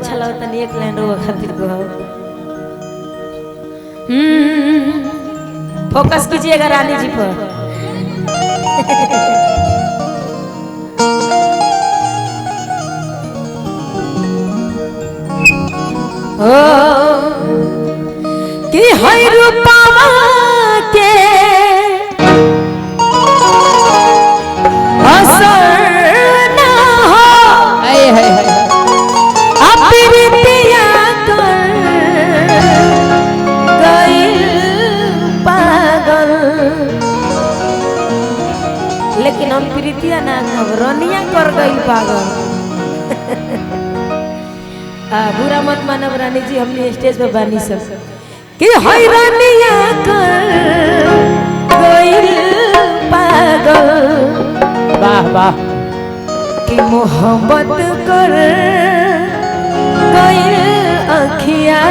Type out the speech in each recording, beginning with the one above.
अच्छा लगता नहीं एक लाइन रो खातिर को फोकस कीजिएगा रानी जी पर। कि हई रूपावा के असर ना हो अप्रीतिया कर गइल पागल। लेकिन हम प्रीतिया ना रनिया कर गइल पागल। बुरा मत मानब रानी जी, हमने स्टेज पे बानी सब कि हैरानिया कर गइल पागल। वाह वाह कि मोहब्बत कर गइल अखिया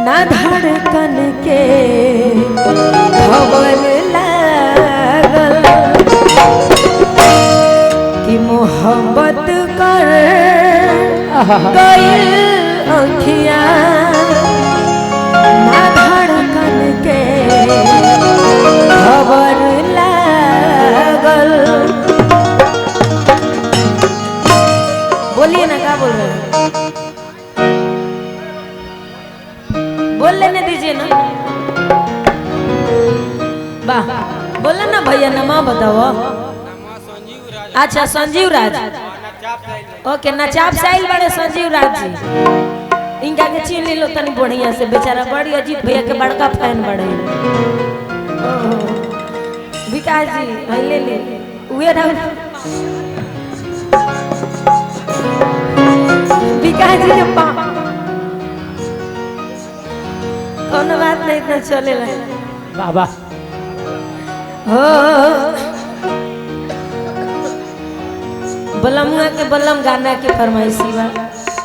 ना धड़कन के खबर लागल कि मोहब्बत कर गइल अखिया ना धड़कन के खबर लागल। बोलिए ना, क्या बोल रहे हैं? बोल लेने दीजिए ना। वाह, बोला ना भैया, नाम बताओ। अच्छा, संजीव राज। ओके, नचाप से आइल बड़े संजीव राज जी। इनका के चीन ले लो तनी बढ़िया से, बेचारा बड़ी अजीत भैया के बड़का फैन बड़े। विकास जी ले ले उहे ना, विकास जी के कौन बात नहीं इतना चले बाबा हो। बलमुआ के बलम गाना के फरमाइशी बा,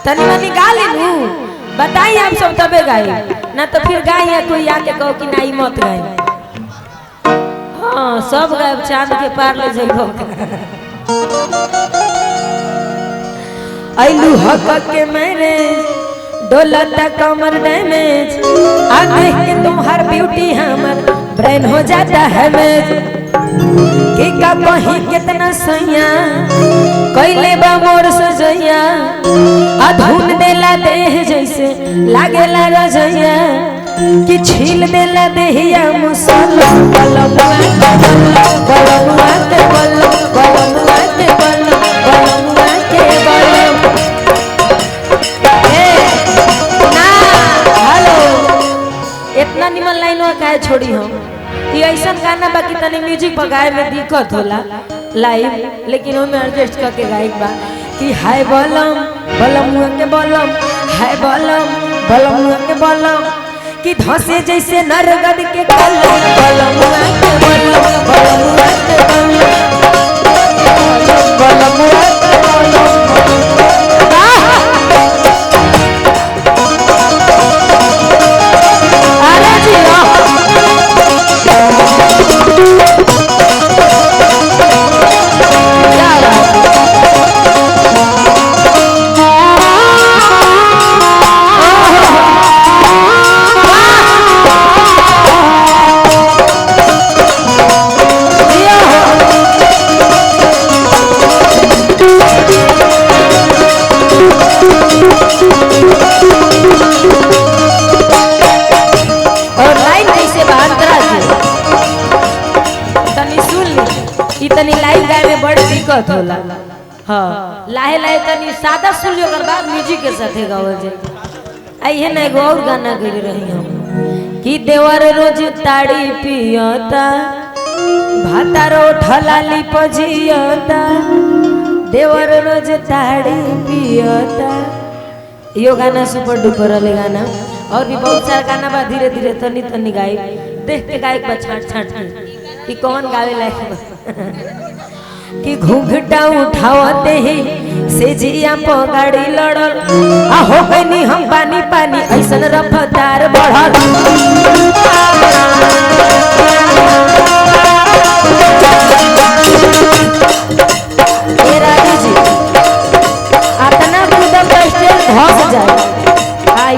तनी मनी गा लेनू। बताइए आप सब तबे गाई, ना तो फिर गाई है कोई आके कहो कि नाई मत गाई। हाँ सब गायब, चांद के पार ले जाइबो। आइलू हक के मेरे डोलता कमर डैमेज, आ देख के तुम्हार ब्यूटी हमर ब्रेन हो जाता है मैच। कि का कहीं कितना सैया कैले बा मोर सजैया, अधुन देला देह जैसे लागेला रजैया, कि छील देला देहिया मुसला। बलमुआ बलमुआ के बलम, बलमुआ के बलम, बलमुआ के बलम। ना हेलो, इतना निमन लाइनवा काहे छोड़ी हम? ये ऐसा गाना बाकी तनी म्यूजिक पर गाए में दिक्कत होला लाइव, लेकिन हमें एडजस्ट करके गाइब बा कि हाय बलम बलमुआ के बलम, हाय बलम बलमुआ के बलम, कि धसे जैसे नरगद के कलम। बलमुआ के बलम, बलमुआ के बलम, बलमुआ के बलम। अरे जी तनी लाइव गाए में बड़ी दिक्कत होला। हाँ लाहे लाहे तनी सादा सुन लियो, अगर बाद म्यूजिक के साथ गावल जाए। आई है ना एगो और गाना गई रही हम कि देवर रोज ताड़ी पियता, भातारो ठलाली पजियता, देवर रोज ताड़ी पियता। यो गाना सुपर डुपर वाले गाना, और भी बहुत सारा गाना बा, धीरे धीरे तनी तनी गाई, देख के गाय बा छाट छाट के कि कौन गावे लायक। कि घूंघटा उठावते ही से जिया पगाड़ी लड़ल, आ हो गनी हम पानी पानी ऐसन रफ्तार बढ़ल। ए राजू जी, अपना घस जाए। आई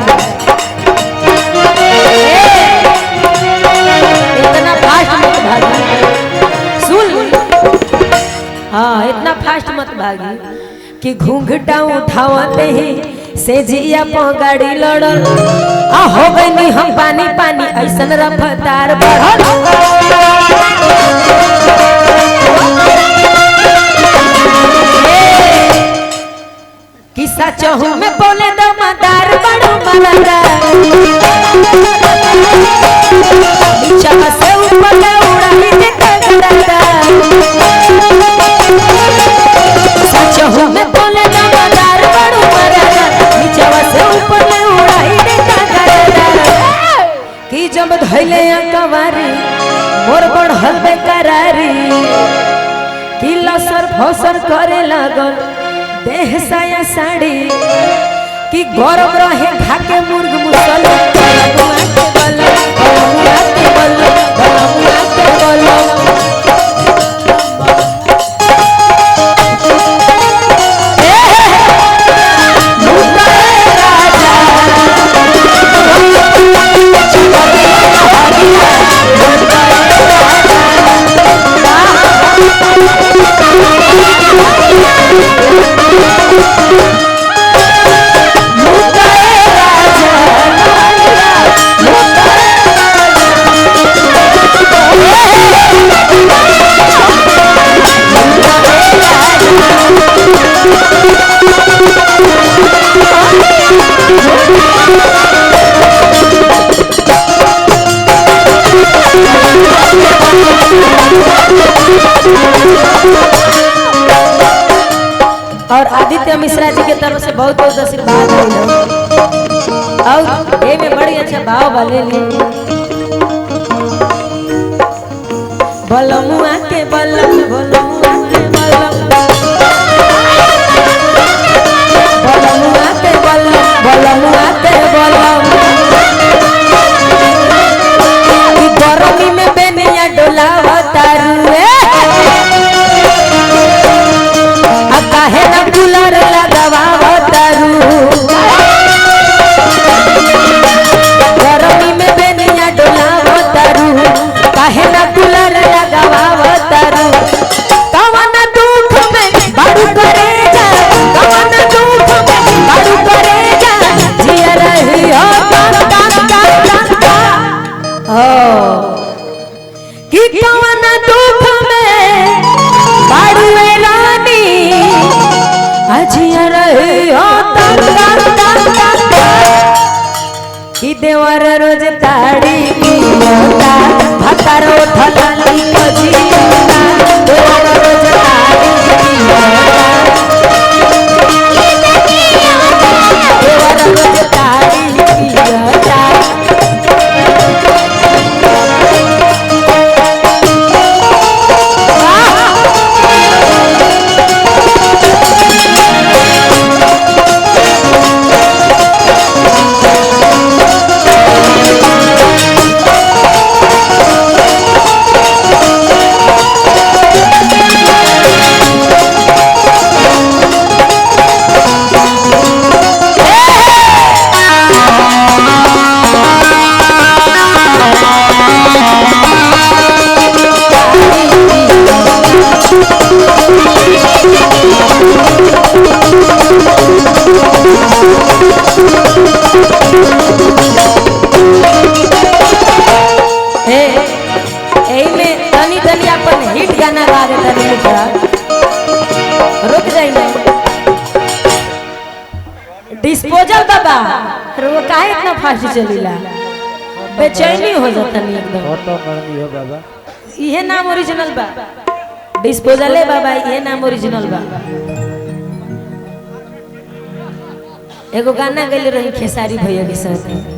इतना फास्ट मत भागी, सुन। हाँ इतना फास्ट मत भागी कि घूंघटा उठावते ही से जिया पो गाड़ी लड़ल आ हो गई हम पानी पानी ऐसन रफ्तार बढ़ल किस्सा चहु में बोले दमदार बड़ो मलदा नीचा से ऊपर उड़ाई दे कगड़ा चहु में बोले दमदार बड़ो मलदा नीचा से ऊपर उड़ाई दे कगड़ा कि जब धइले कवारी मोर बढ़ल बेकरारी कि लसर फसर करे लागल देह साया साड़ी कि गरम रहे खाके मुर्ग मुसल और आदित्य मिश्रा जी के तरफ से बहुत बहुत आशीर्वाद और ये में बड़ी अच्छा भाव वाले बलमुआ के बलम बलमुआ के बलम बलमुआ के बलम बलमुआ के बलम कि गरमी में बेनिया डोलावा तारुए काहे ना कूलर लगावा तारू गरमी में बेनिया डोलावा तारू काहे ना कूलर लगावा तारू कवन दुख में बाड़ू करे जा कवन दुख में बाड़ू करे जा जिया रही हो कि कवन दुख में बाड़ू अजिया रहे हो कि देवर रोज ताड़ी पियोता भतारो ठलाली बजियोता देवर रोज ताड़ी पियोता देवर रोज ताड़ी पियोता डिस्पोजल बाबा वो काहे इतना फास्ट चलीला बेचैनी हो जाता नहीं एकदम फोटो करनी हो बाबा ये नाम ओरिजिनल बा डिस्पोजल है बाबा ये नाम ओरिजिनल बा एगो गाना गइल रही खेसारी भैया के साथ